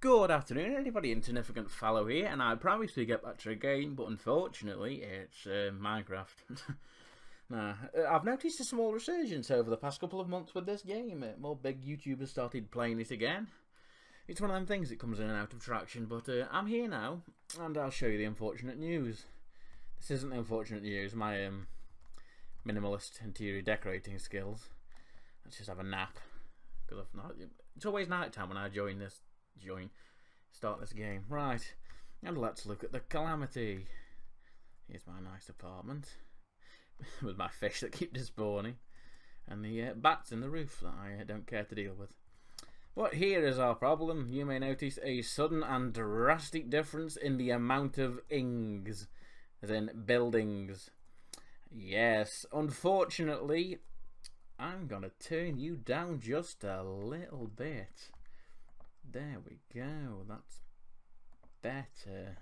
Good afternoon, anybody. Insignificant fellow here, and I promised to get back to the game, but unfortunately, it's Minecraft. I've noticed a small resurgence over the past couple of months with this game. More big YouTubers started playing it again. It's one of them things that comes in and out of traction, but I'm here now, and I'll show you the unfortunate news. This isn't the unfortunate news. My minimalist interior decorating skills. Let's just have a nap, because it's always night time when I start this game. Right, and let's look at the calamity. Here's my nice apartment with my fish that keep despawning and the bats in the roof that I don't care to deal with. But here is our problem. You may notice a sudden and drastic difference in the amount of ings, as in buildings. Yes, unfortunately, I'm gonna turn you down just a little bit. There we go, that's better.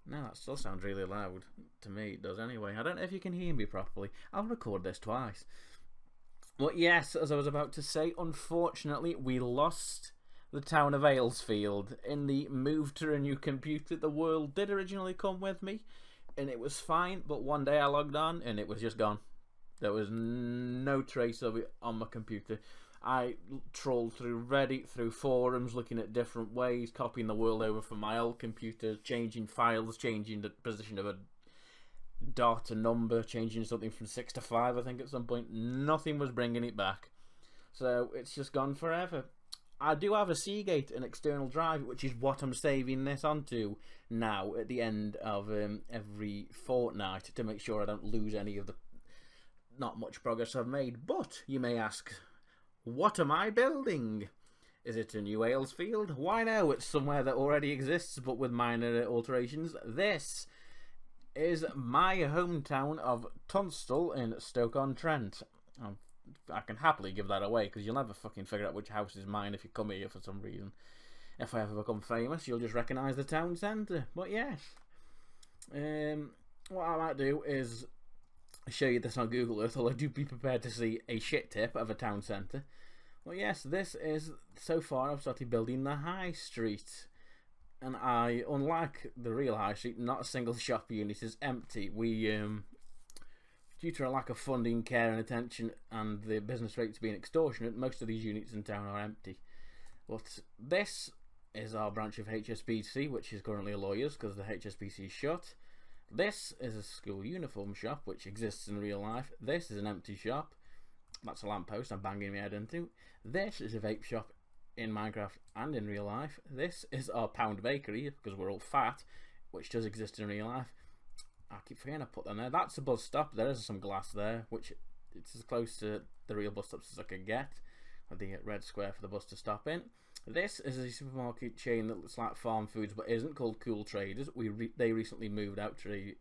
Now that still sounds really loud. To me it does anyway. I don't know if you can hear me properly. I'll record this twice. But yes, as I was about to say, unfortunately we lost the town of Aylesfield. In the move to a new computer, the world did originally come with me and it was fine, but one day I logged on and it was just gone. There was no trace of it on my computer. I trolled through Reddit, through forums, looking at different ways, copying the world over from my old computer, changing files, changing the position of a dot, a number, changing something from 6 to 5, I think, at some point. Nothing was bringing it back. So it's just gone forever. I do have a Seagate, an external drive, which is what I'm saving this onto now at the end of every fortnight to make sure I don't lose any of the not much progress I've made. But you may ask, what am I building? Is it a new Aylesfield? Why no, it's somewhere that already exists but with minor alterations. This is my hometown of Tunstall in Stoke-on-Trent. I can happily give that away because you'll never fucking figure out which house is mine if you come here for some reason. If I ever become famous, you'll just recognise the town centre. But yes, what I might do is show you this on Google Earth, although do be prepared to see a shit tip of a town centre. Well, yes, this is, so far I've started building the high street. And unlike the real high street, not a single shop unit is empty. We, due to a lack of funding, care and attention, and the business rates being extortionate, most of these units in town are empty. But this is our branch of HSBC, which is currently a lawyer's because the HSBC is shut. This is a school uniform shop, which exists in real life. This is an empty shop. That's a lamppost I'm banging my head into. This is a vape shop in Minecraft and in real life. This is our pound bakery, because we're all fat, which does exist in real life. I keep forgetting I put them there. That's a bus stop. There is some glass there, which it's as close to the real bus stops as I can get, with the red square for the bus to stop in. This is a supermarket chain that looks like Farm Foods but isn't, called Cool Traders. They recently moved out to a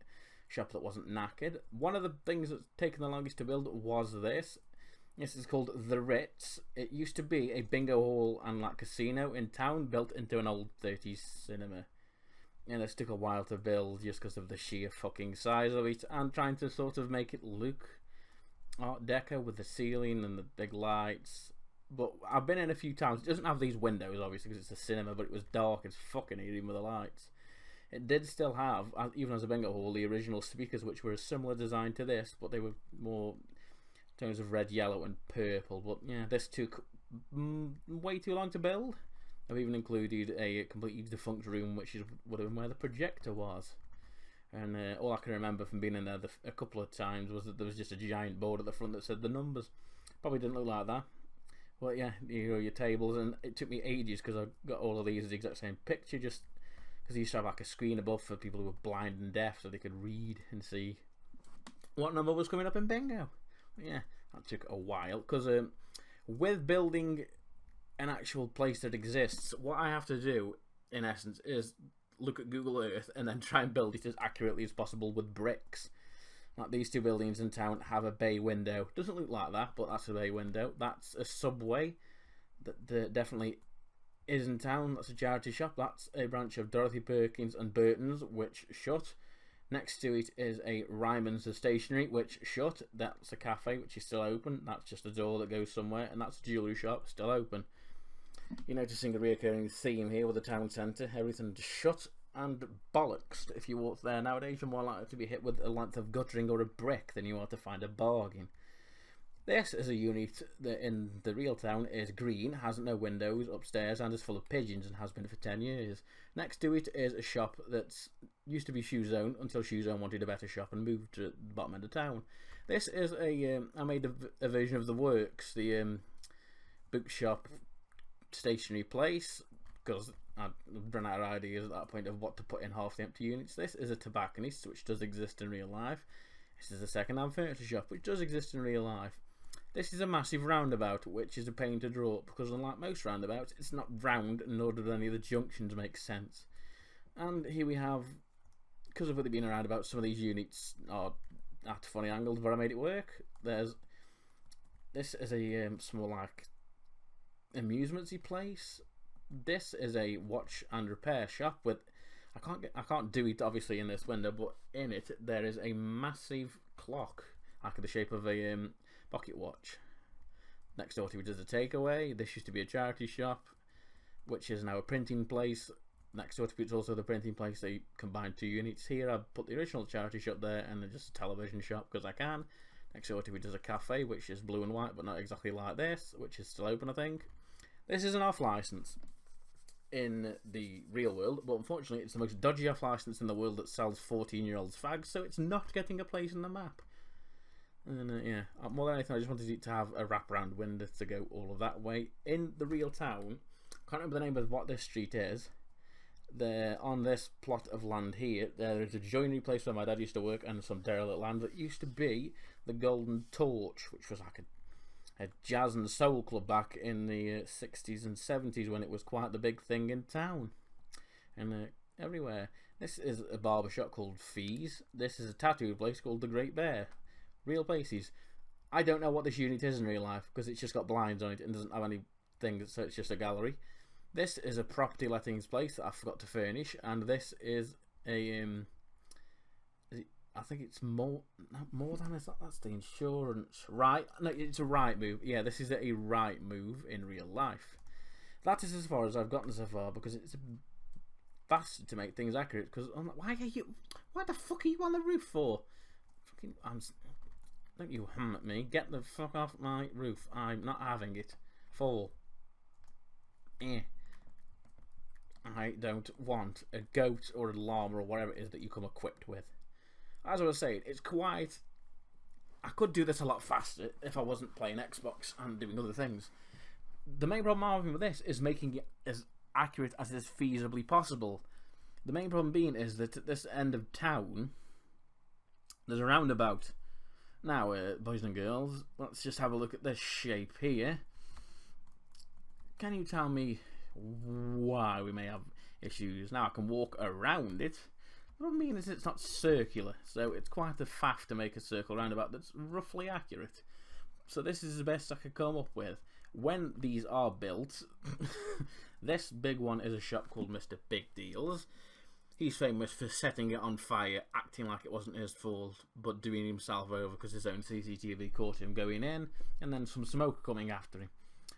shop that wasn't knackered. One of the things that's taken the longest to build was this. This is called The Ritz. It used to be a bingo hall and like casino in town, built into an old 30s cinema. And it took a while to build just because of the sheer fucking size of it, and trying to sort of make it look Art Deco with the ceiling and the big lights. But I've been in a few times. It doesn't have these windows, obviously, because it's a cinema, but it was dark as fucking even with the lights. It did still have, even as a bingo hall, the original speakers, which were a similar design to this, but they were more tones of red, yellow, and purple. But yeah, this took way too long to build. I've even included a completely defunct room, which would have been where the projector was. And all I can remember from being in there a couple of times was that there was just a giant board at the front that said the numbers. Probably didn't look like that. Well, yeah, your tables, and it took me ages because I got all of these the exact same picture, just because I used to have like a screen above for people who were blind and deaf so they could read and see what number was coming up in bingo. But yeah, that took a while because with building an actual place that exists, what I have to do, in essence, is look at Google Earth and then try and build it as accurately as possible with bricks. Like these two buildings in town have a bay window. Doesn't look like that, but that's a bay window. That's a Subway that definitely is in town. That's a charity shop. That's a branch of Dorothy Perkins and Burton's, which shut. Next to it is a Ryman's the Stationery, which shut. That's a cafe, which is still open. That's just a door that goes somewhere. And that's a jewellery shop, still open. You're noticing a reoccurring theme here with the town centre. Everything's shut and bollocks. If you walk there nowadays, you're more likely to be hit with a length of guttering or a brick than you are to find a bargain. This is a unit that in the real town is green, has no windows upstairs, and is full of pigeons and has been for 10 years. Next to it is a shop that's used to be Shoe Zone until Shoe Zone wanted a better shop and moved to the bottom end of town. This is I made a version of the Works, the bookshop stationery place, because I'd run out of ideas at that point of what to put in half the empty units. This is a tobacconist, which does exist in real life. This is a second-hand furniture shop, which does exist in real life. This is a massive roundabout, which is a pain to draw, because unlike most roundabouts, it's not round, nor do any of the junctions make sense. And here we have, because of it being a roundabout, some of these units are at funny angles, but I made it work. This is a small, like, amusementsy place. This is a watch and repair shop with, I can't do it obviously in this window, but in it there is a massive clock, like in the shape of a pocket watch. Next door to it is a takeaway. This used to be a charity shop, which is now a printing place. Next door to it's also the printing place. They combined two units here. I've put the original charity shop there and then just a television shop because I can. Next door to it is a cafe, which is blue and white, but not exactly like this, which is still open, I think. This is an off license in the real world, but unfortunately it's the most dodgy off license in the world that sells 14-year-olds fags, so it's not getting a place in the map. And yeah, more than anything, I just wanted it to have a wraparound window to go all of that way. In the real town, I can't remember the name of what this street is. There, on this plot of land here, there is a joinery place where my dad used to work and some derelict land that used to be the Golden Torch, which was like a jazz and soul club back in the 60s and 70s when it was quite the big thing in town and everywhere. This is a barber shop called Fees. This is a tattoo place called the Great Bear. Real places. I don't know what this unit is in real life because it's just got blinds on it and doesn't have anything, so it's just a gallery. This is a property lettings place that I forgot to furnish, and this is a I think it's more than that's the insurance, right? No, it's a right move. Yeah, this is a right move in real life. That is as far as I've gotten so far because it's fast to make things accurate. Because why the fuck are you on the roof for? Fucking, don't you hum at me. Get the fuck off my roof. I'm not having it. Fall. I don't want a goat or a llama or whatever it is that you come equipped with. As I was saying, it's quite... I could do this a lot faster if I wasn't playing Xbox and doing other things. The main problem I'm having with this is making it as accurate as is feasibly possible. The main problem being is that at this end of town, there's a roundabout. Now, boys and girls, let's just have a look at this shape here. Can you tell me why we may have issues? Now, I can walk around it. What I mean is it's not circular, so it's quite a faff to make a circle roundabout that's roughly accurate. So this is the best I could come up with. When these are built, this big one is a shop called Mr. Big Deals. He's famous for setting it on fire, acting like it wasn't his fault, but doing himself over because his own CCTV caught him going in, and then some smoke coming after him.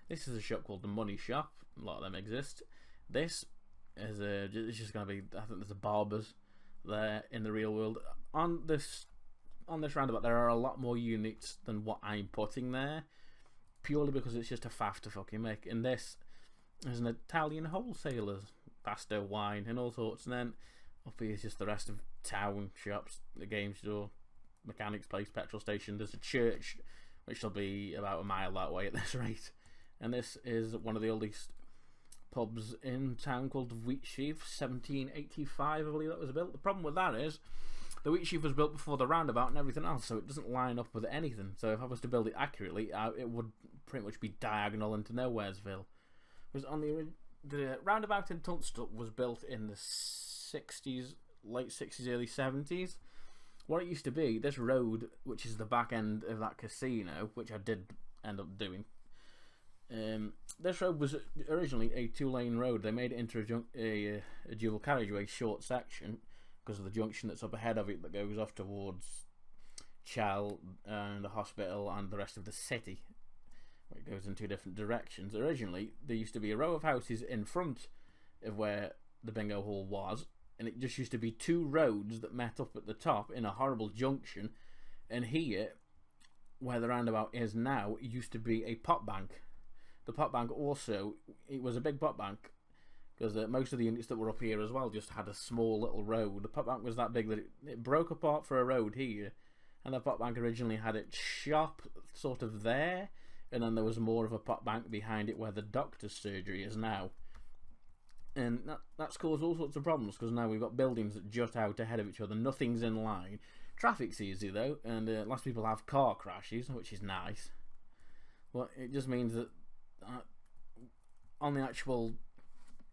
This is a shop called the Money Shop. A lot of them exist. This is it's just going to be, I think there's a Barber's there in the real world. On this roundabout, there are a lot more units than what I'm putting there, purely because it's just a faff to fucking make. In this, there's an Italian wholesalers, Pasto wine, and all sorts. And then up here is just the rest of town shops, the game store, mechanics place, petrol station. There's a church, which will be about a mile that way at this rate. And this is one of the oldest pubs in town called Wheat Sheaf, 1785, I believe that was built. The problem with that is the Wheat Sheaf was built before the roundabout and everything else, so it doesn't line up with anything. So if I was to build it accurately, it would pretty much be diagonal into Nowheresville. Whereas on the roundabout in Tunstall was built in the 60s, late 60s, early 70s. What it used to be, this road, which is the back end of that casino, which I did end up doing, this road was originally a two-lane road. They made it into a dual carriageway short section because of the junction that's up ahead of it that goes off towards Chal and the hospital and the rest of the city, It goes in two different directions. Originally, there used to be a row of houses in front of where the bingo hall was, and it just used to be two roads that met up at the top in a horrible junction. And here, where the roundabout is now, it used to be a pot bank. The pot bank also, it was a big pot bank, because most of the units that were up here as well just had a small little road. The pot bank was that big that it broke apart for a road here, and the pot bank originally had its shop sort of there, and then there was more of a pot bank behind it where the doctor's surgery is now. And that's caused all sorts of problems, because now we've got buildings that jut out ahead of each other. Nothing's in line. Traffic's easy though, and less people have car crashes, which is nice. But it just means that on the actual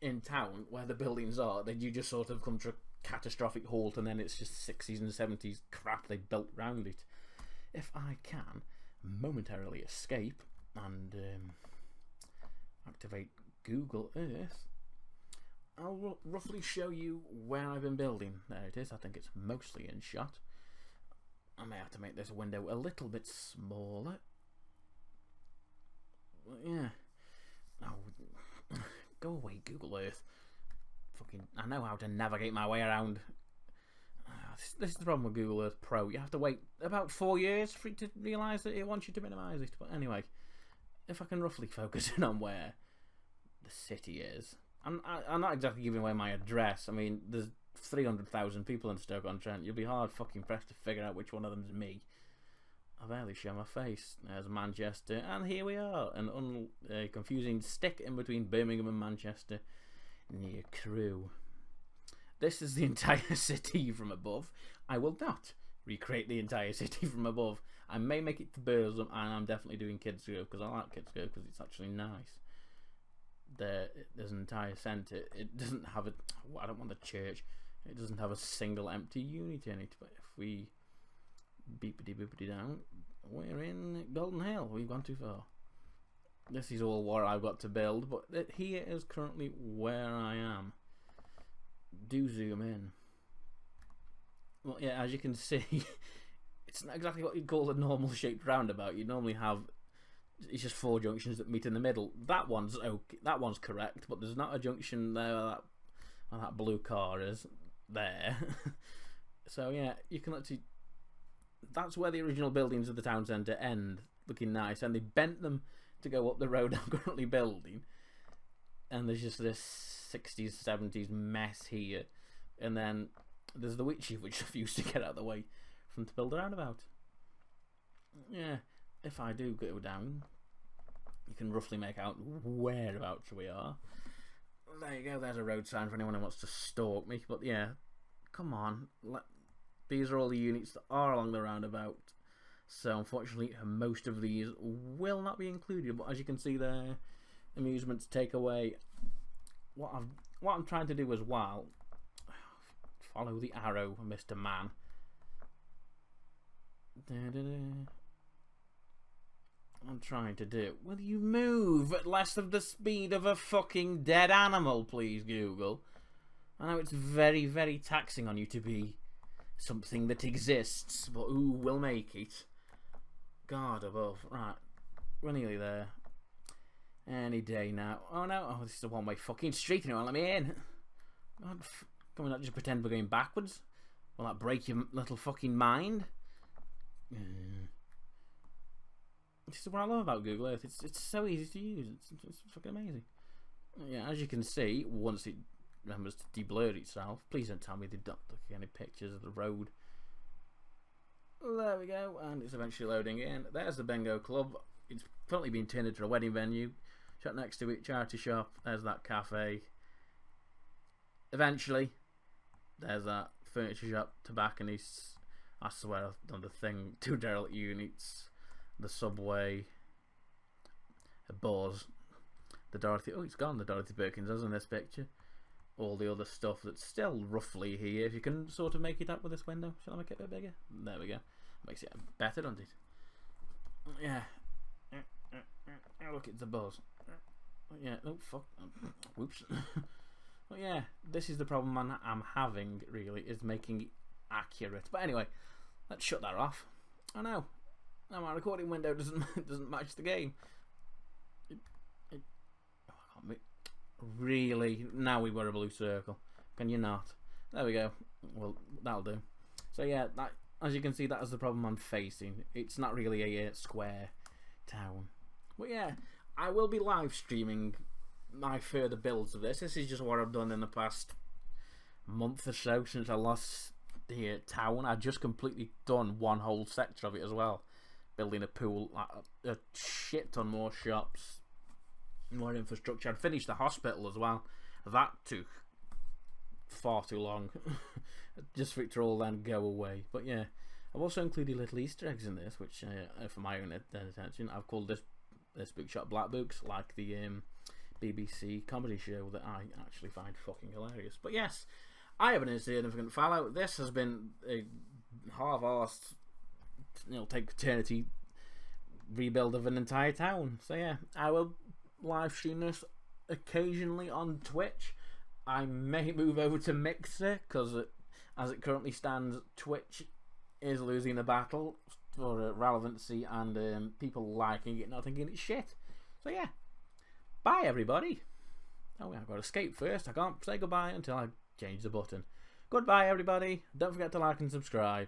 in town where the buildings are, then you just sort of come to a catastrophic halt, and then it's just 60s and 70s crap they built round it. If I can momentarily escape and activate Google Earth, I'll roughly show you where I've been building. There it is. I think it's mostly in shot. I may have to make this window a little bit smaller. Yeah. Oh, go away, Google Earth. Fucking, I know how to navigate my way around. This is the problem with Google Earth Pro. You have to wait about 4 years for it to realise that it wants you to minimise it. But anyway, if I can roughly focus in on where the city is. I'm not exactly giving away my address. I mean, there's 300,000 people in Stoke-on-Trent. You'll be hard fucking pressed to figure out which one of them's me. I barely show my face. There's Manchester, and here we are. An confusing stick in between Birmingham and Manchester near Crewe. This is the entire city from above. I will not recreate the entire city from above. I may make it to Burslem, and I'm definitely doing Kids Go, because I like Kids Go, because it's actually nice. There's an entire centre. It doesn't have a... I don't want the church. It doesn't have a single empty unit in it. But if we beepity boopity down, we're in Golden Hill. We've gone too far. This is all what I've got to build, but here is currently where I am. Do zoom in. Well, yeah, as you can see, it's not exactly what you'd call a normal shaped roundabout. You normally have... It's just 4 junctions that meet in the middle. That one's okay. That one's correct, but there's not a junction there where that blue car is there. So yeah, you can actually. That's where the original buildings of the town centre end, looking nice, and they bent them to go up the road I'm currently building. And there's just this 60s, 70s mess here, and then there's the witchy which I've used to get out of the way from to build a roundabout. Yeah. If I do go down, you can roughly make out whereabouts we are. There you go, there's a road sign for anyone who wants to stalk me. But yeah, come on. These are all the units that are along the roundabout. So unfortunately, most of these will not be included. But as you can see there, amusements, takeaway. What I'm trying to do as well, follow the arrow, Mr. Man. I'm trying to do. Will you move at less of the speed of a fucking dead animal, please, Google? I know it's very, very taxing on you to be something that exists, but ooh, we'll make it. God above. Right. We're nearly there. Any day now. Oh no. Oh, this is a one-way fucking street and it won't let me in. God, can we not just pretend we're going backwards? Will that break your little fucking mind? This is what I love about Google Earth. It's so easy to use. It's fucking amazing. Yeah, as you can see, once it remembers to de-blur itself, please don't tell me they don't look at any pictures of the road. There we go, and it's eventually loading in. There's the bingo club. It's currently been turned into a wedding venue. Shop next to it, charity shop. There's that cafe. Eventually, there's that furniture shop, tobacconists. I swear I've done the thing. 2 derelict units. The subway, a Buzz, the Dorothy. Oh, it's gone. The Dorothy Perkins is in this picture. All the other stuff that's still roughly here. If you can sort of make it up with this window, shall I make it a bit bigger? There we go. Makes it better, doesn't it? Yeah. Oh, look, it's a Buzz. Yeah. Oh fuck. Whoops. Well, yeah. This is the problem I'm having. Really, is making it accurate. But anyway, let's shut that off. Oh no. Now my recording window doesn't match the game. Really? Now we've got a blue circle. Can you not? There we go. Well, that'll do. So yeah, that, as you can see, that is the problem I'm facing. It's not really a square town. But yeah, I will be live streaming my further builds of this. This is just what I've done in the past month or so since I lost the town. I've just completely done one whole sector of it as well. Building a pool, a shit ton more shops, more infrastructure. I'd finished the hospital as well. That took far too long just for it to all then go away. But yeah, I've also included little Easter eggs in this, which for my own attention, I've called this bookshop Black Books, like the BBC comedy show that I actually find fucking hilarious. But yes, I have an insignificant fallout. This has been a half-arsed, take eternity rebuild of an entire town. So yeah, I will live stream this occasionally on Twitch. I may move over to Mixer because as it currently stands, Twitch is losing the battle for relevancy and people liking it, not thinking it's shit. So yeah, bye everybody. Oh, I've got to escape first. I can't say goodbye until I change the button. Goodbye everybody. Don't forget to like and subscribe.